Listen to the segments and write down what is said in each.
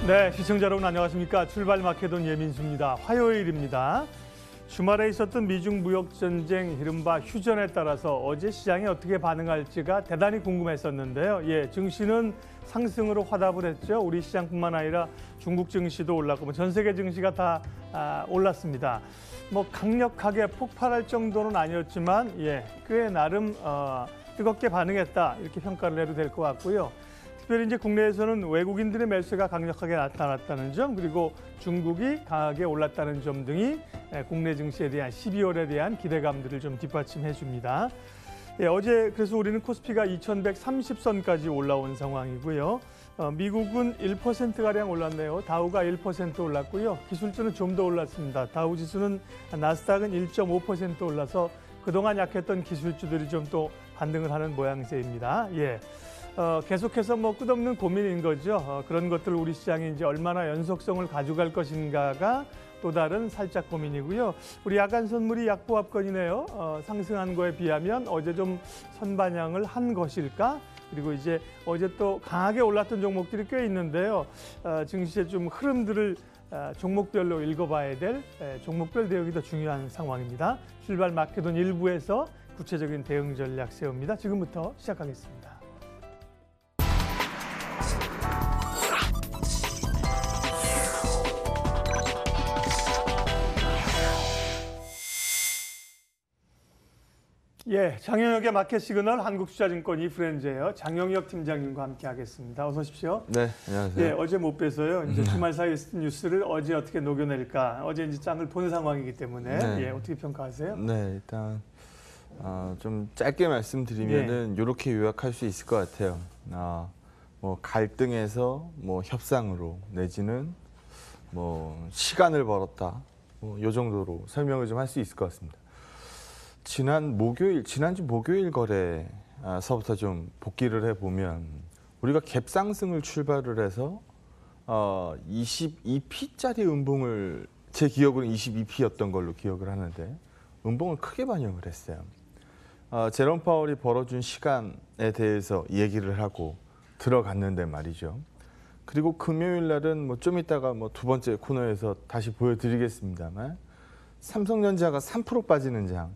네, 시청자 여러분 안녕하십니까. 출발 마케돈 예민수입니다. 화요일입니다. 주말에 있었던 미중 무역 전쟁 이른바 휴전에 따라서 어제 시장이 어떻게 반응할지가 대단히 궁금했었는데요. 예, 증시는 상승으로 화답을 했죠. 우리 시장뿐만 아니라 중국 증시도 올랐고 전 세계 증시가 다 올랐습니다. 뭐 강력하게 폭발할 정도는 아니었지만 꽤 나름 뜨겁게 반응했다 이렇게 평가를 해도 될 것 같고요. 특별히 이제 국내에서는 외국인들의 매수가 강력하게 나타났다는 점, 그리고 중국이 강하게 올랐다는 점 등이 국내 증시에 대한 12월에 대한 기대감들을 좀 뒷받침해 줍니다. 어제 그래서 우리는 코스피가 2130선까지 올라온 상황이고요. 미국은 1%가량 올랐네요. 다우가 1% 올랐고요. 기술주는 좀 더 올랐습니다. 다우 지수는 나스닥은 1.5% 올라서 그동안 약했던 기술주들이 좀 또 반등을 하는 모양새입니다. 계속해서 뭐 끝없는 고민인 거죠. 그런 것들을 우리 시장이 이제 얼마나 연속성을 가져갈 것인가가 또 다른 살짝 고민이고요. 우리 야간 선물이 약보합권이네요. 상승한 거에 비하면 어제 좀 선반영을 한 것일까? 그리고 이제 어제 또 강하게 올랐던 종목들이 꽤 있는데요. 증시의 좀 흐름들을 종목별로 읽어봐야 될 종목별 대응이 더 중요한 상황입니다. 출발 마케돈 1부에서 구체적인 대응 전략 세웁니다. 지금부터 시작하겠습니다. 장영혁의 마켓 시그널 한국투자증권 이프렌즈예요. 장영혁 팀장님과 함께하겠습니다. 어서 오십시오. 네, 안녕하세요. 어제 못 뵈서요. 이제 주말 사이 뉴스를 어제 어떻게 녹여낼까? 어제 이제 짱을 본 상황이기 때문에 어떻게 평가하세요? 네, 일단 좀 짧게 말씀드리면은 이렇게 요약할 수 있을 것 같아요. 뭐 갈등에서 뭐 협상으로 내지는 뭐 시간을 벌었다. 요 정도로 설명을 좀 할 수 있을 것 같습니다. 지난주 목요일 거래서부터 좀 복기를 해보면 우리가 갭 상승을 출발을 해서 22P짜리 음봉을 제 기억으로는 22P였던 걸로 기억을 하는데 음봉을 크게 반영을 했어요. 제롬 파월이 벌어준 시간에 대해서 얘기를 하고 들어갔는데 말이죠. 그리고 금요일 날은 뭐 좀 이따가 뭐 두 번째 코너에서 다시 보여드리겠습니다만 삼성전자가 3% 빠지는 장.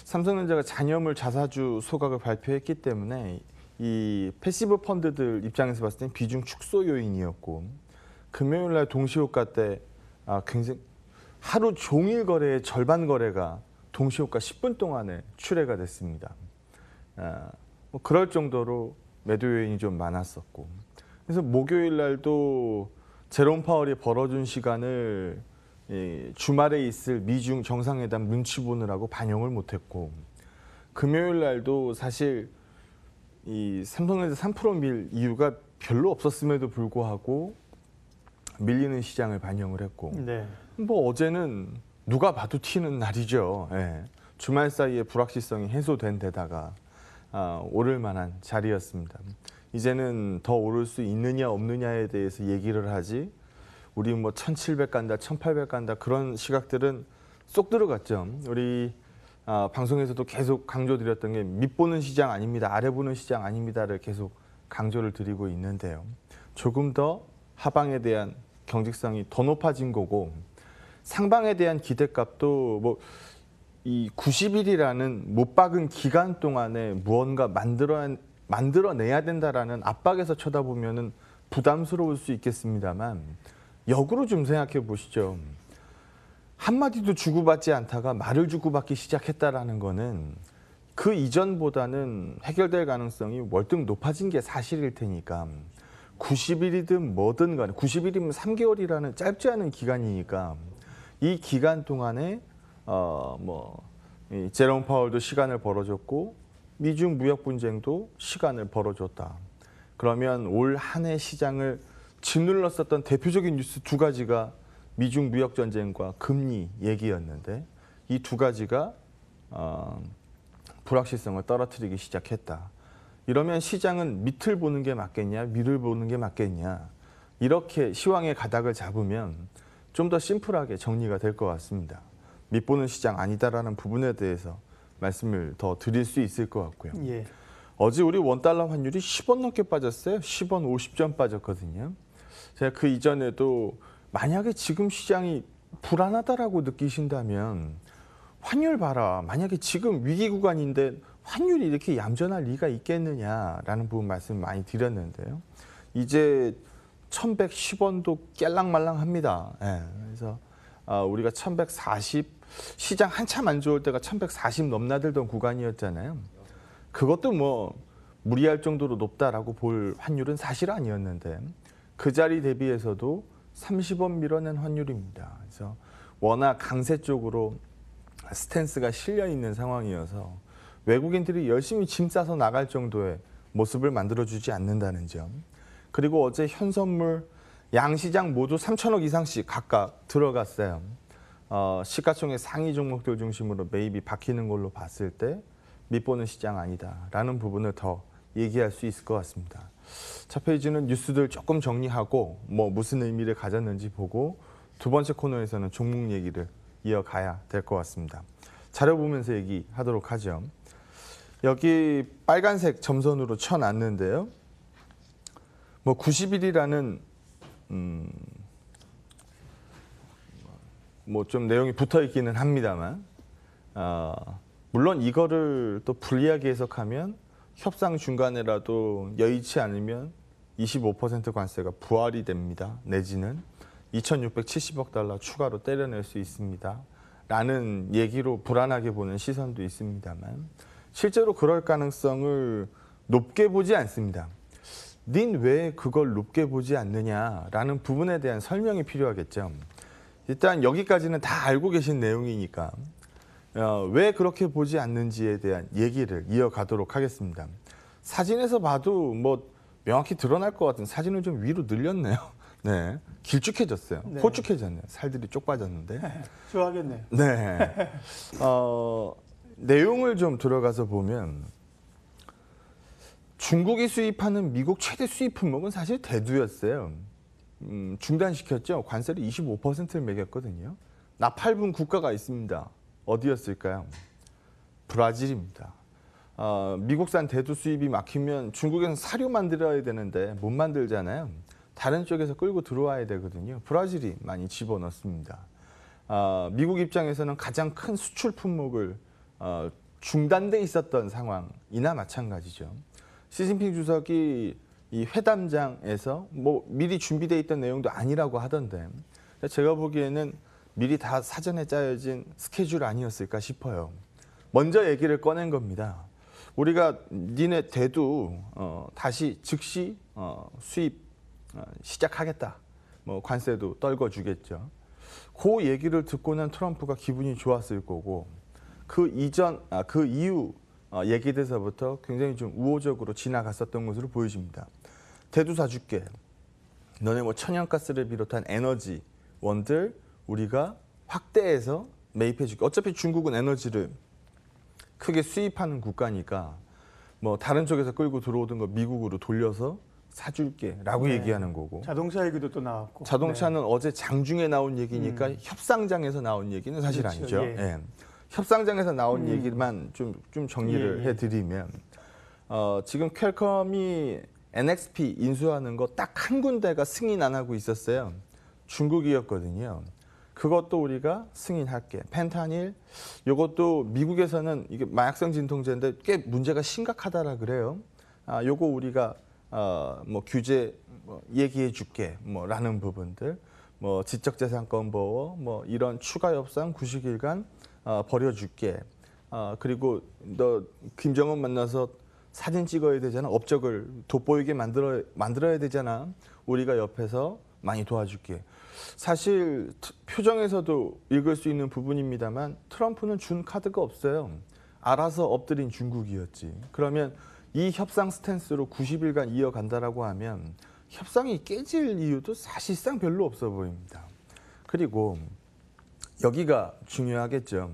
삼성전자가 잔여물 자사주 소각을 발표했기 때문에 이 패시브 펀드들 입장에서 봤을 땐 비중 축소 요인이었고 금요일 날 동시호가 때 굉장히 하루 종일 거래의 절반 거래가 동시호가 10분 동안에 출회가 됐습니다. 뭐 그럴 정도로 매도 요인이 좀 많았었고 그래서 목요일 날도 제롬 파월이 벌어준 시간을 주말에 있을 미중 정상회담 눈치 보느라고 반영을 못했고 금요일 날도 사실 이 삼성전자 3% 밀 이유가 별로 없었음에도 불구하고 밀리는 시장을 반영을 했고 뭐 어제는 누가 봐도 튀는 날이죠. 주말 사이에 불확실성이 해소된 데다가 오를 만한 자리였습니다. 이제는 더 오를 수 있느냐 없느냐에 대해서 얘기를 하지 우리 뭐 1700 간다, 1800 간다 그런 시각들은 쏙 들어갔죠. 우리 방송에서도 계속 강조드렸던 게 밑보는 시장 아닙니다. 아래 보는 시장 아닙니다를 계속 강조를 드리고 있는데요. 조금 더 하방에 대한 경직성이 더 높아진 거고 상방에 대한 기대값도 뭐 이 90일이라는 못 박은 기간 동안에 무언가 만들어내야 된다라는 압박에서 쳐다보면은 부담스러울 수 있겠습니다만 역으로 좀 생각해 보시죠. 한마디도 주고받지 않다가 말을 주고받기 시작했다라는 거는 그 이전보다는 해결될 가능성이 월등 높아진 게 사실일 테니까 90일이든 뭐든 간에 90일이면 3개월이라는 짧지 않은 기간이니까 이 기간 동안에 제롬 파월도 시간을 벌어줬고 미중 무역 분쟁도 시간을 벌어줬다. 그러면 올 한 해 시장을 짓눌렀었던 대표적인 뉴스 두 가지가 미중 무역 전쟁과 금리 얘기였는데 이 두 가지가 불확실성을 떨어뜨리기 시작했다. 이러면 시장은 밑을 보는 게 맞겠냐, 위를 보는 게 맞겠냐. 이렇게 시황의 가닥을 잡으면 좀 더 심플하게 정리가 될 것 같습니다. 밑보는 시장 아니다라는 부분에 대해서 말씀을 더 드릴 수 있을 것 같고요. 예. 어제 우리 원달러 환율이 10원 넘게 빠졌어요. 10원 50전 빠졌거든요. 제가 그 이전에도 만약에 지금 시장이 불안하다라고 느끼신다면 환율 봐라. 만약에 지금 위기 구간인데 환율이 이렇게 얌전할 리가 있겠느냐라는 부분 말씀 많이 드렸는데요. 이제 1110원도 깰랑말랑합니다. 예, 그래서 우리가 1140 시장 한참 안 좋을 때가 1140 넘나들던 구간이었잖아요. 그것도 뭐 무리할 정도로 높다라고 볼 환율은 사실 아니었는데 그 자리 대비해서도 30원 밀어낸 환율입니다. 그래서 워낙 강세 쪽으로 스탠스가 실려 있는 상황이어서 외국인들이 열심히 짐 싸서 나갈 정도의 모습을 만들어주지 않는다는 점. 그리고 어제 현선물 양시장 모두 3천억 이상씩 각각 들어갔어요. 시가총액 상위 종목들 중심으로 매입이 박히는 걸로 봤을 때 밑보는 시장 아니다라는 부분을 더 얘기할 수 있을 것 같습니다. 첫 페이지는 뉴스들 조금 정리하고 뭐 무슨 의미를 가졌는지 보고 두 번째 코너에서는 종목 얘기를 이어가야 될 것 같습니다. 자료 보면서 얘기하도록 하죠. 여기 빨간색 점선으로 쳐놨는데요. 뭐 90일이라는 뭐 좀 내용이 붙어 있기는 합니다만 물론 이거를 또 불리하게 해석하면 협상 중간에라도 여의치 않으면 25% 관세가 부활이 됩니다. 내지는 2,670억 달러 추가로 때려낼 수 있습니다. 라는 얘기로 불안하게 보는 시선도 있습니다만 실제로 그럴 가능성을 높게 보지 않습니다. 닌 왜 그걸 높게 보지 않느냐라는 부분에 대한 설명이 필요하겠죠. 일단 여기까지는 다 알고 계신 내용이니까 왜 그렇게 보지 않는지에 대한 얘기를 이어가도록 하겠습니다. 사진에서 봐도 뭐 명확히 드러날 것 같은 사진을 좀 위로 늘렸네요. 네, 길쭉해졌어요. 네. 호쭉해졌네요. 살들이 쪽 빠졌는데. 좋아하겠네요. 네. 내용을 좀 들어가서 보면 중국이 수입하는 미국 최대 수입 품목은 사실 대두였어요. 중단시켰죠. 관세를 25%를 매겼거든요. 나팔분 국가가 있습니다. 어디였을까요? 브라질입니다. 미국산 대두 수입이 막히면 중국에서 사료 만들어야 되는데 못 만들잖아요. 다른 쪽에서 끌고 들어와야 되거든요. 브라질이 많이 집어넣습니다. 미국 입장에서는 가장 큰 수출 품목을 중단돼 있었던 상황이나 마찬가지죠. 시진핑 주석이 이 회담장에서 뭐 미리 준비돼 있던 내용도 아니라고 하던데 제가 보기에는 미리 다 사전에 짜여진 스케줄 아니었을까 싶어요. 먼저 얘기를 꺼낸 겁니다. 우리가 니네 대두 다시 즉시 수입 시작하겠다. 뭐 관세도 떨궈주겠죠. 그 얘기를 듣고 난 트럼프가 기분이 좋았을 거고 그 이후 얘기돼서부터 굉장히 좀 우호적으로 지나갔었던 것으로 보여집니다. 대두 사줄게. 너네 뭐 천연가스를 비롯한 에너지원들 우리가 확대해서 매입해줄게. 어차피 중국은 에너지를 크게 수입하는 국가니까 뭐 다른 쪽에서 끌고 들어오던 거 미국으로 돌려서 사줄게라고 네. 얘기하는 거고. 자동차 얘기도 또 나왔고. 자동차는 네. 어제 장중에 나온 얘기니까 협상장에서 나온 얘기는 사실 그렇죠. 아니죠. 예. 예. 협상장에서 나온 얘기만 좀 정리를 예. 해드리면 지금 퀄컴이 NXP 인수하는 거 딱 한 군데가 승인 안 하고 있었어요. 중국이었거든요. 그것도 우리가 승인할게. 펜타닐 이것도 미국에서는 이게 마약성 진통제인데 꽤 문제가 심각하다라 그래요. 요거 우리가 뭐 규제 얘기해줄게 뭐라는 부분들, 뭐 지적재산권 보호, 뭐 이런 추가 협상 90일간 버려줄게. 그리고 너 김정은 만나서 사진 찍어야 되잖아. 업적을 돋보이게 만들어야 되잖아. 우리가 옆에서 많이 도와줄게. 사실 표정에서도 읽을 수 있는 부분입니다만 트럼프는 준 카드가 없어요. 알아서 엎드린 중국이었지. 그러면 이 협상 스탠스로 90일간 이어간다라고 하면 협상이 깨질 이유도 사실상 별로 없어 보입니다. 그리고 여기가 중요하겠죠.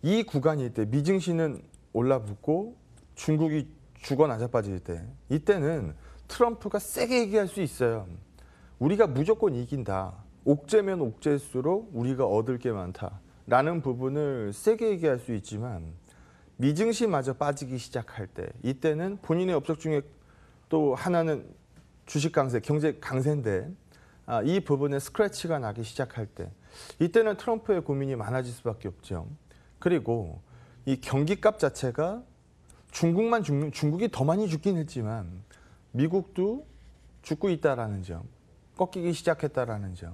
이 구간일 때 미증시는 올라붙고 중국이 죽어 나자빠질 때 이때는 트럼프가 세게 얘기할 수 있어요. 우리가 무조건 이긴다. 옥죄면 옥죄일수록 우리가 얻을 게 많다라는 부분을 세게 얘기할 수 있지만 미증시마저 빠지기 시작할 때 이때는 본인의 업적 중에 또 하나는 주식 강세, 경제 강세인데 이 부분에 스크래치가 나기 시작할 때 이때는 트럼프의 고민이 많아질 수밖에 없죠. 그리고 이 경기값 자체가 중국이 더 많이 죽긴 했지만 미국도 죽고 있다라는 점, 꺾이기 시작했다라는 점,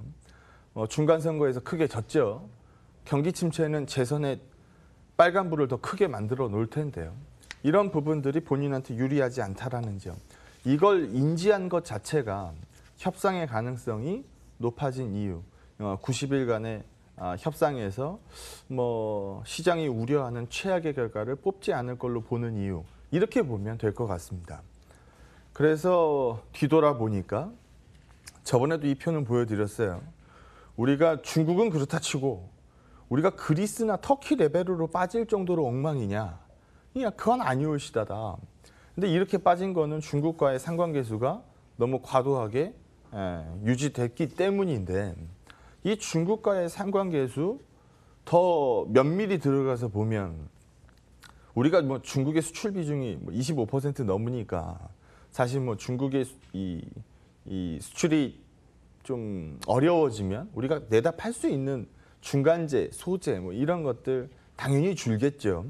중간 선거에서 크게 졌죠. 경기 침체는 재선에 빨간불을 더 크게 만들어 놓을 텐데요. 이런 부분들이 본인한테 유리하지 않다라는 점, 이걸 인지한 것 자체가 협상의 가능성이 높아진 이유, 90일간의 협상에서 시장이 우려하는 최악의 결과를 뽑지 않을 걸로 보는 이유, 이렇게 보면 될 것 같습니다. 그래서 뒤돌아보니까 저번에도 이 표는 보여드렸어요. 우리가 중국은 그렇다 치고 우리가 그리스나 터키 레벨으로 빠질 정도로 엉망이냐? 그건 아니올시다다. 근데 이렇게 빠진 거는 중국과의 상관계수가 너무 과도하게 유지됐기 때문인데, 이 중국과의 상관계수 더 면밀히 들어가서 보면 우리가 중국의 수출 비중이 25% 넘으니까 사실 중국의 이 수출이 좀 어려워지면 우리가 내다 팔 수 있는 중간재, 소재 이런 것들 당연히 줄겠죠.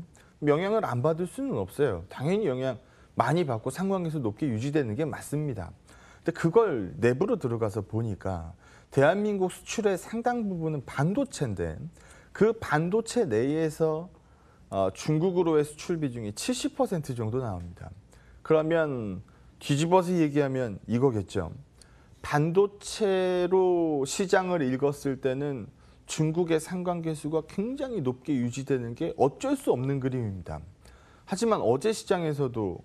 영향을 안 받을 수는 없어요. 당연히 영향 많이 받고 상관계수 높게 유지되는 게 맞습니다. 근데 그걸 내부로 들어가서 보니까 대한민국 수출의 상당 부분은 반도체인데, 그 반도체 내에서 중국으로의 수출 비중이 70% 정도 나옵니다. 그러면 뒤집어서 얘기하면 이거겠죠. 반도체로 시장을 읽었을 때는 중국의 상관계수가 굉장히 높게 유지되는 게 어쩔 수 없는 그림입니다. 하지만 어제 시장에서도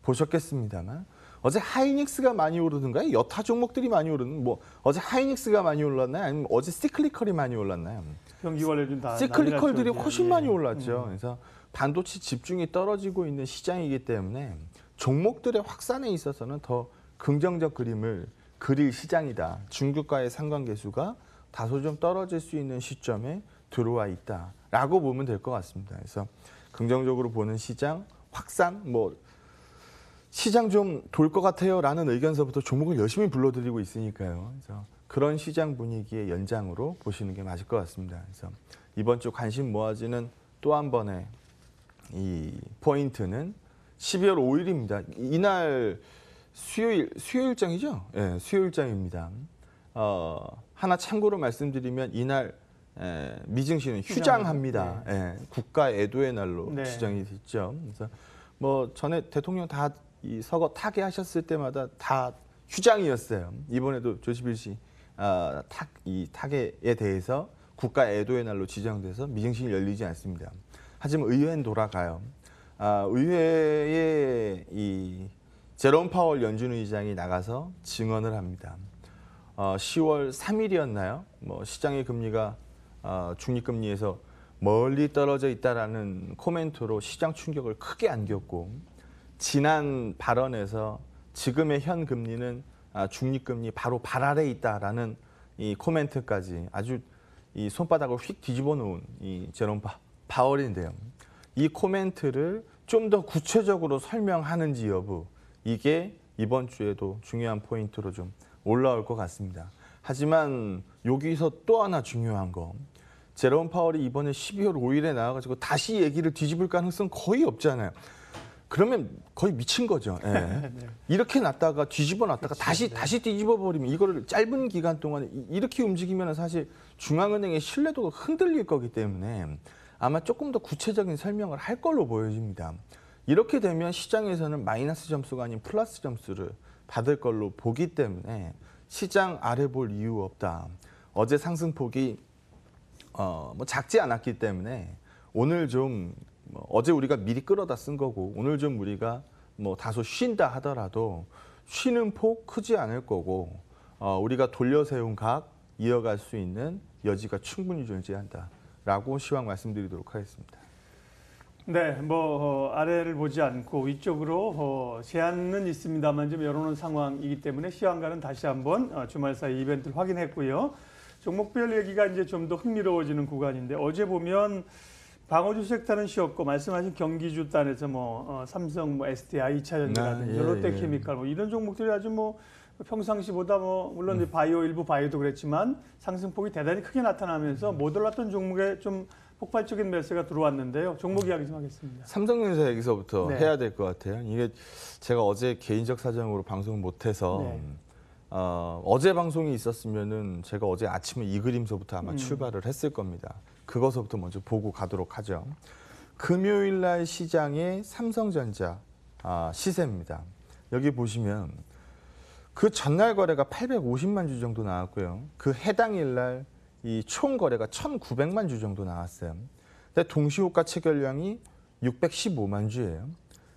보셨겠습니다만 어제 하이닉스가 많이 오르는가요? 여타 종목들이 많이 오르는, 어제 하이닉스가 많이 올랐나요? 아니면 어제 시클리컬이 많이 올랐나요? 경기 관련주 다 시클리컬들이 훨씬 많이 올랐죠. 그래서 반도체 집중이 떨어지고 있는 시장이기 때문에 종목들의 확산에 있어서는 더 긍정적 그림을 그릴 시장이다. 중국과의 상관계수가 다소 좀 떨어질 수 있는 시점에 들어와 있다라고 보면 될 것 같습니다. 그래서 긍정적으로 보는 시장 확산, 시장 좀 돌 것 같아요라는 의견서부터 종목을 열심히 불러드리고 있으니까요. 그래서 그런 시장 분위기의 연장으로 보시는 게 맞을 것 같습니다. 그래서 이번 주 관심 모아지는 또 한 번의 이 포인트는 12월 5일입니다. 이날 수요일장이죠? 네, 수요일장입니다. 하나 참고로 말씀드리면 이날 미증시는 휴장합니다. 네. 국가 애도의 날로 지정이 됐죠. 그래서 전에 대통령 다 이 서거 타계하셨을 때마다 다 휴장이었어요. 이번에도 조시빌 이 타계에 대해서 국가 애도의 날로 지정돼서 미증시는 열리지 않습니다. 하지만 의회는 돌아가요. 의회에 이 제롬 파월 연준 의장이 나가서 증언을 합니다. 10월 3일이었나요? 시장의 금리가 중립금리에서 멀리 떨어져 있다라는 코멘트로 시장 충격을 크게 안겼고, 지난 발언에서 지금의 현 금리는 중립금리 바로 발 아래에 있다라는 이 코멘트까지 아주 이 손바닥을 휙 뒤집어 놓은 이 제롬 파월인데요. 이 코멘트를 좀 더 구체적으로 설명하는지 여부, 이게 이번 주에도 중요한 포인트로 좀 올라올 것 같습니다. 하지만 여기서 또 하나 중요한 거, 제롬 파월이 이번에 12월 5일에 나와가지고 다시 얘기를 뒤집을 가능성 거의 없잖아요. 그러면 거의 미친 거죠. 예. 네. 이렇게 놨다가 뒤집어 놨다가 다시 뒤집어 버리면 이거를 짧은 기간 동안에 이렇게 움직이면 사실 중앙은행의 신뢰도가 흔들릴 거기 때문에 아마 조금 더 구체적인 설명을 할 걸로 보여집니다. 이렇게 되면 시장에서는 마이너스 점수가 아닌 플러스 점수를 받을 걸로 보기 때문에 시장 아래 볼 이유 없다. 어제 상승폭이 작지 않았기 때문에 오늘 좀 어제 우리가 미리 끌어다 쓴 거고, 오늘 좀 우리가 다소 쉰다 하더라도 쉬는 폭 크지 않을 거고, 우리가 돌려세운 각 이어갈 수 있는 여지가 충분히 존재한다라고 시황 말씀드리도록 하겠습니다. 네, 아래를 보지 않고 위쪽으로 제한은 있습니다만 좀 열어놓은 상황이기 때문에 시황과는 다시 한번 주말 사이 이벤트를 확인했고요. 종목별 얘기가 이제 좀 더 흥미로워지는 구간인데, 어제 보면 방어주 섹터는 쉬었고 말씀하신 경기주 단에서 삼성, SDI, 2차전지라든지 롯데케미칼 이런 종목들이 아주 평상시보다 물론 바이오 일부 바이오도 그랬지만 상승폭이 대단히 크게 나타나면서 못 올랐던 종목에 좀 폭발적인 매수가 들어왔는데요. 종목 이야기 좀 하겠습니다. 삼성전자 여기서부터 네. 해야 될 것 같아요. 이게 제가 어제 개인적 사정으로 방송을 못해서 네. 어제 방송이 있었으면은 제가 어제 아침에 이 그림서부터 아마 출발을 했을 겁니다. 그것서부터 먼저 보고 가도록 하죠. 금요일 날 시장의 삼성전자 시세입니다. 여기 보시면 그 전날 거래가 850만 주 정도 나왔고요. 그 해당일 날 이 총 거래가 1,900만 주 정도 나왔어요. 근데 동시호가 체결량이 615만 주예요.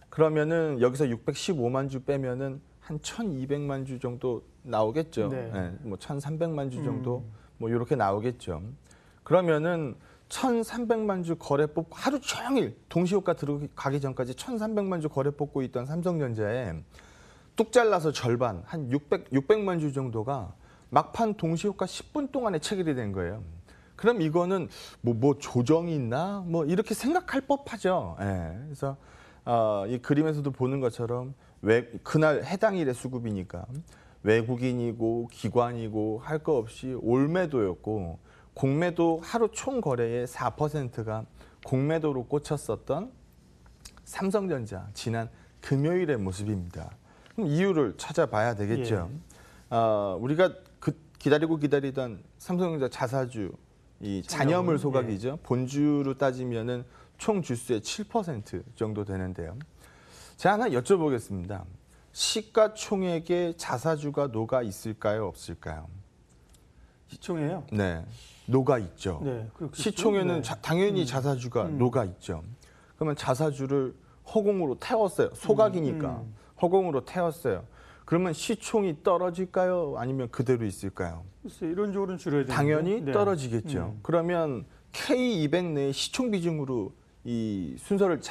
그러면은 여기서 615만 주 빼면은 한 1,200만 주 정도 나오겠죠. 네. 네, 1,300만 주 정도 이렇게 나오겠죠. 그러면은 1,300만 주 거래 뽑고 하루 종일 동시호가 들어가기 전까지 1,300만 주 거래 뽑고 있던 삼성전자에 뚝 잘라서 절반 한 600만 주 정도가 막판 동시호가 10분 동안에 체결이 된 거예요. 그럼 이거는 뭐 조정이 있나? 이렇게 생각할 법하죠. 예. 그래서 이 그림에서도 보는 것처럼 그날 해당 일의 수급이니까 외국인이고 기관이고 할 거 없이 올매도였고 공매도 하루 총 거래의 4%가 공매도로 꽂혔었던 삼성전자 지난 금요일의 모습입니다. 그럼 이유를 찾아봐야 되겠죠. 우리가 기다리고 기다리던 삼성전자 자사주 이 잔여물 소각이죠. 본주로 따지면은 총 주수의 7% 정도 되는데요. 제가 하나 여쭤보겠습니다. 시가총액에 자사주가 녹아 있을까요, 없을까요? 시총이에요? 네, 녹아 있죠. 네, 시총에는 네. 당연히 자사주가 녹아 있죠. 그러면 자사주를 허공으로 태웠어요. 소각이니까 허공으로 태웠어요. 그러면 시총이 떨어질까요? 아니면 그대로 있을까요? 글쎄, 이론적으로는 줄여야 되는데. 당연히 네. 떨어지겠죠. 그러면 K200 내의 시총 비중으로 이 순서를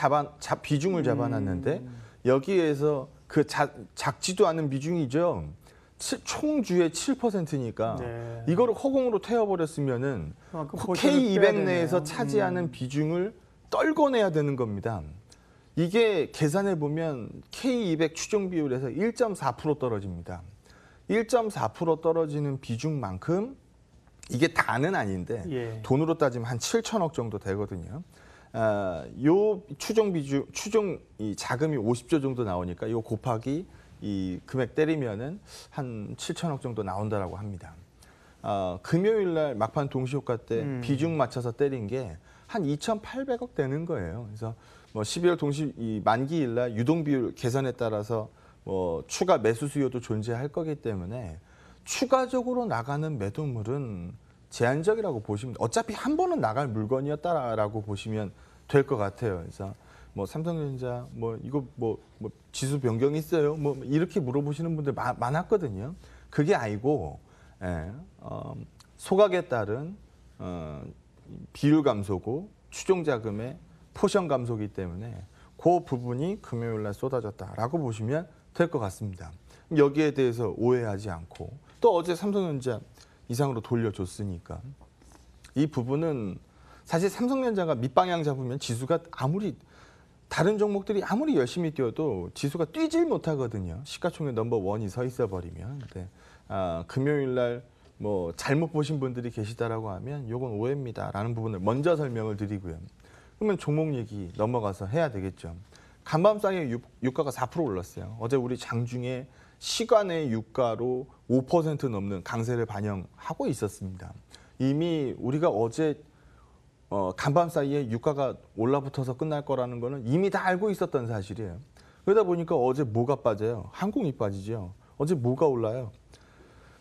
비중을 잡아놨는데 여기에서 그 작지도 않은 비중이죠. 총주의 7%니까 네. 이거를 허공으로 태워버렸으면은 K200 내에서 차지하는 비중을 떨궈내야 되는 겁니다. 이게 계산해 보면 K200 추정 비율에서 1.4% 떨어집니다. 1.4% 떨어지는 비중만큼 이게 다는 아닌데 돈으로 따지면 한 7천억 정도 되거든요. 요 추정 이 자금이 50조 정도 나오니까 요 곱하기 이 금액 때리면은 한 7천억 정도 나온다라고 합니다. 금요일 날 막판 동시효과 때 비중 맞춰서 때린 게 한 2,800억 되는 거예요. 그래서 12월 이 만기일 날 유동 비율 개선에 따라서 추가 매수 수요도 존재할 거기 때문에 추가적으로 나가는 매도물은 제한적이라고 보시면 어차피 한 번은 나갈 물건이었다라고 보시면 될 것 같아요. 그래서 삼성전자 이거 지수 변경 있어요? 이렇게 물어보시는 분들 많았거든요. 그게 아니고 소각에 따른 비율 감소고 추정 자금의 포션 감소기 때문에 그 부분이 금요일 날 쏟아졌다라고 보시면 될 것 같습니다. 여기에 대해서 오해하지 않고 또 어제 삼성전자 이상으로 돌려줬으니까 이 부분은 사실 삼성전자가 밑방향 잡으면 지수가 아무리 다른 종목들이 아무리 열심히 뛰어도 지수가 뛰질 못하거든요. 시가총액 넘버 원이 서 있어 버리면. 근데 금요일 날 잘못 보신 분들이 계시다라고 하면 이건 오해입니다라는 부분을 먼저 설명을 드리고요. 그러면 종목 얘기 넘어가서 해야 되겠죠. 간밤 사이에 유가가 4% 올랐어요. 어제 우리 장중에 시간의 유가로 5% 넘는 강세를 반영하고 있었습니다. 이미 우리가 어제 간밤 사이에 유가가 올라붙어서 끝날 거라는 거는 이미 다 알고 있었던 사실이에요. 그러다 보니까 어제 뭐가 빠져요? 항공이 빠지죠. 어제 뭐가 올라요?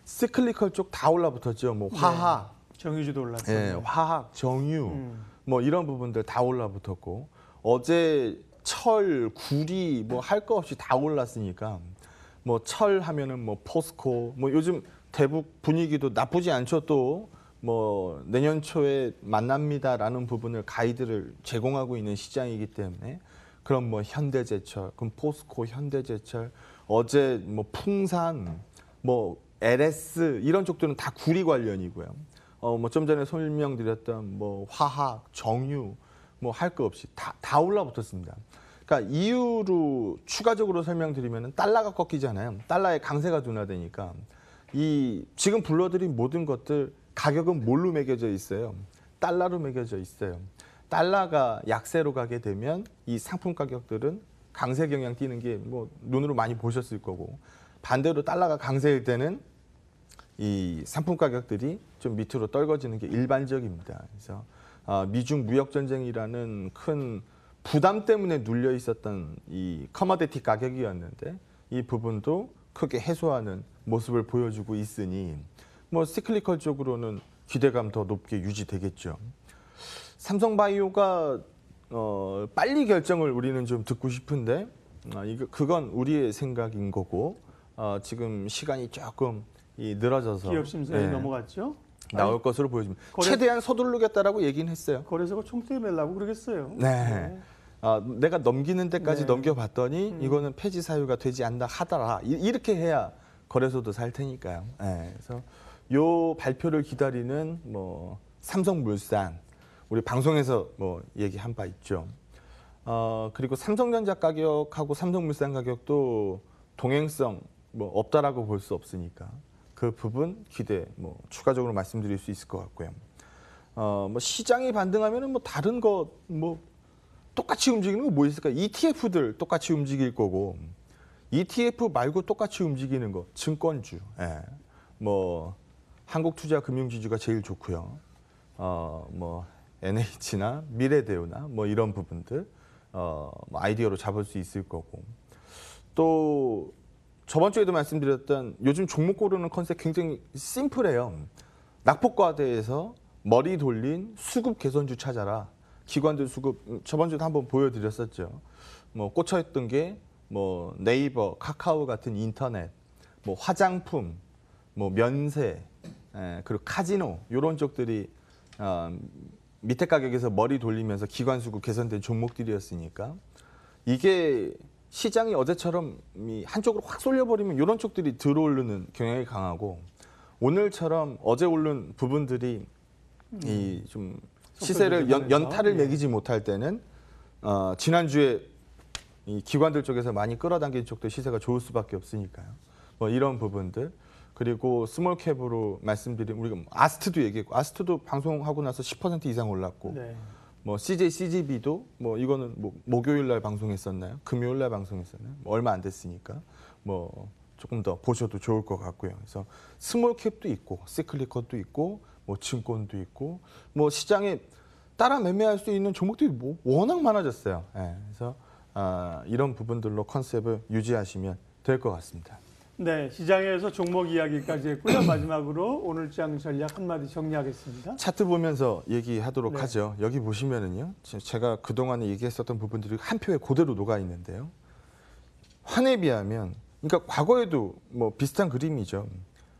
시클리컬 쪽 다 올라붙었죠. 화학, 정유주도 올랐어요. 화학, 정유, 이런 부분들 다 올라붙었고 어제 철, 구리 할 거 없이 다 올랐으니까 철 하면은 포스코 요즘 대북 분위기도 나쁘지 않죠. 또 내년 초에 만납니다라는 부분을 가이드를 제공하고 있는 시장이기 때문에 그럼 현대제철, 그럼 포스코, 현대제철 어제 풍산, LS 이런 쪽들은 다 구리 관련이고요. 좀 전에 설명드렸던 화학, 정유 뭐 할 거 없이 다 올라붙었습니다. 그러니까 이유로 추가적으로 설명드리면 달러가 꺾이잖아요. 달러의 강세가 둔화되니까 이 지금 불러드린 모든 것들 가격은 뭘로 매겨져 있어요? 달러로 매겨져 있어요. 달러가 약세로 가게 되면 이 상품 가격들은 강세 경향 띄는 게 뭐 눈으로 많이 보셨을 거고, 반대로 달러가 강세일 때는 이 상품 가격들이 좀 밑으로 떨궈지는 게 일반적입니다. 그래서 미중 무역 전쟁이라는 큰 부담 때문에 눌려 있었던 이 커머디티 가격이었는데 이 부분도 크게 해소하는 모습을 보여주고 있으니 뭐 시클리컬 쪽으로는 기대감 더 높게 유지되겠죠. 삼성바이오가 빨리 결정을 우리는 좀 듣고 싶은데 그건 우리의 생각인 거고 지금 시간이 조금 늘어져서 기업 심사에 넘어갔죠. 나올 것으로 보여집니다. 최대한 서두르겠다라고 얘기는 했어요. 거래소가 총대 매려고 그러겠어요. 네. 내가 넘기는 데까지 네. 넘겨봤더니 이거는 폐지 사유가 되지 않다 하더라. 이렇게 해야 거래소도 살 테니까요. 네. 그래서 요 발표를 기다리는 뭐 삼성물산 우리 방송에서 뭐 얘기한 바 있죠. 그리고 삼성전자 가격하고 삼성물산 가격도 동행성 뭐 없다라고 볼 수 없으니까 그 부분 기대 뭐 추가적으로 말씀드릴 수 있을 것 같고요. 뭐 시장이 반등하면은 뭐 다른 거 뭐 똑같이 움직이는 거 뭐 있을까? ETF들 똑같이 움직일 거고 ETF 말고 똑같이 움직이는 거 증권주, 뭐 한국투자금융지주가 제일 좋고요. 뭐 NH나 미래대우나 뭐 이런 부분들 뭐 아이디어로 잡을 수 있을 거고 또 저번 주에도 말씀드렸던 요즘 종목 고르는 컨셉 굉장히 심플해요. 낙폭과대에서 머리 돌린 수급 개선주 찾아라. 기관들 수급 저번 주에도 한번 보여드렸었죠. 뭐 꽂혀있던 게 뭐 네이버, 카카오 같은 인터넷, 뭐 화장품, 뭐 면세, 그리고 카지노 이런 쪽들이 밑에 가격에서 머리 돌리면서 기관 수급 개선된 종목들이었으니까 이게 시장이 어제처럼 한쪽으로 확 쏠려버리면 이런 쪽들이 들어오르는 경향이 강하고 오늘처럼 어제 오른 부분들이 이 좀 시세를 연타를 매기지 못할 때는 지난주에 이 기관들 쪽에서 많이 끌어당긴 쪽도 시세가 좋을 수밖에 없으니까요. 뭐 이런 부분들 그리고 스몰캡으로 말씀드린 우리가 아스트도 얘기했고 아스트도 방송하고 나서 10% 이상 올랐고 네. 뭐 CJ, CGV도 뭐 이거는 뭐 목요일 날 방송했었나요? 금요일 날 방송했었나요? 뭐 얼마 안 됐으니까 뭐 조금 더 보셔도 좋을 것 같고요. 그래서 스몰캡도 있고 시클리컬도 있고 뭐 증권도 있고 뭐 시장에 따라 매매할 수 있는 종목들이 뭐 워낙 많아졌어요. 그래서 이런 부분들로 컨셉을 유지하시면 될 것 같습니다. 네, 시장에서 종목 이야기까지 했고요. 마지막으로 오늘 장 전략 한마디 정리하겠습니다. 차트 보면서 얘기하도록 네. 하죠. 여기 보시면은요, 제가 그동안에 얘기했었던 부분들이 한 표에 그대로 녹아 있는데요. 환에 비하면, 그러니까 과거에도 뭐 비슷한 그림이죠.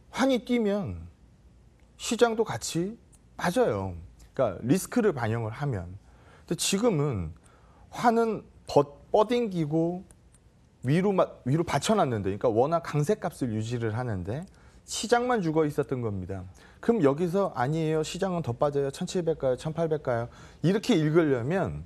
환이 뛰면 시장도 같이 빠져요. 그러니까 리스크를 반영을 하면. 근데 지금은 환은 뻗ing기고 위로 받쳐놨는데, 그러니까 워낙 강세값을 유지를 하는데 시장만 죽어 있었던 겁니다. 그럼 여기서 아니에요, 시장은 더 빠져요, 1,700 가요, 1,800 가요 이렇게 읽으려면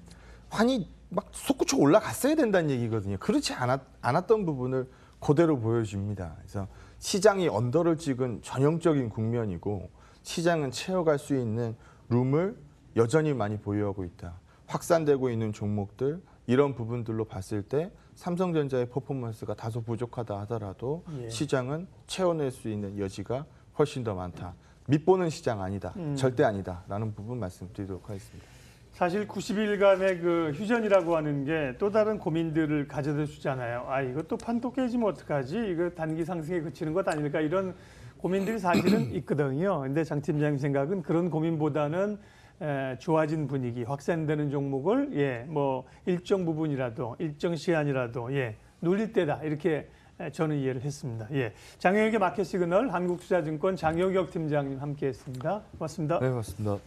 환이 막 솟구쳐 올라갔어야 된다는 얘기거든요. 그렇지 않았던 부분을 그대로 보여줍니다. 그래서 시장이 언더를 찍은 전형적인 국면이고 시장은 채워갈 수 있는 룸을 여전히 많이 보유하고 있다. 확산되고 있는 종목들 이런 부분들로 봤을 때 삼성전자의 퍼포먼스가 다소 부족하다 하더라도 시장은 채워낼 수 있는 여지가 훨씬 더 많다. 밑보는 시장 아니다. 절대 아니다라는 부분 말씀드리도록 하겠습니다. 사실 90일간의 그 휴전이라고 하는 게 또 다른 고민들을 가져다 주잖아요. 이것도 판도 깨지면 어떡하지? 이거 단기 상승에 그치는 것 아닐까? 이런 고민들이 사실은 있거든요. 근데 장 팀장님 생각은 그런 고민보다는 좋아진 분위기, 확산되는 종목을 뭐 일정 부분이라도 일정 시간이라도 눌릴 때다 이렇게 저는 이해를 했습니다. 장영혁의 마켓 시그널 한국투자증권 장영혁 팀장님 함께했습니다. 고맙습니다. 네, 고맙습니다.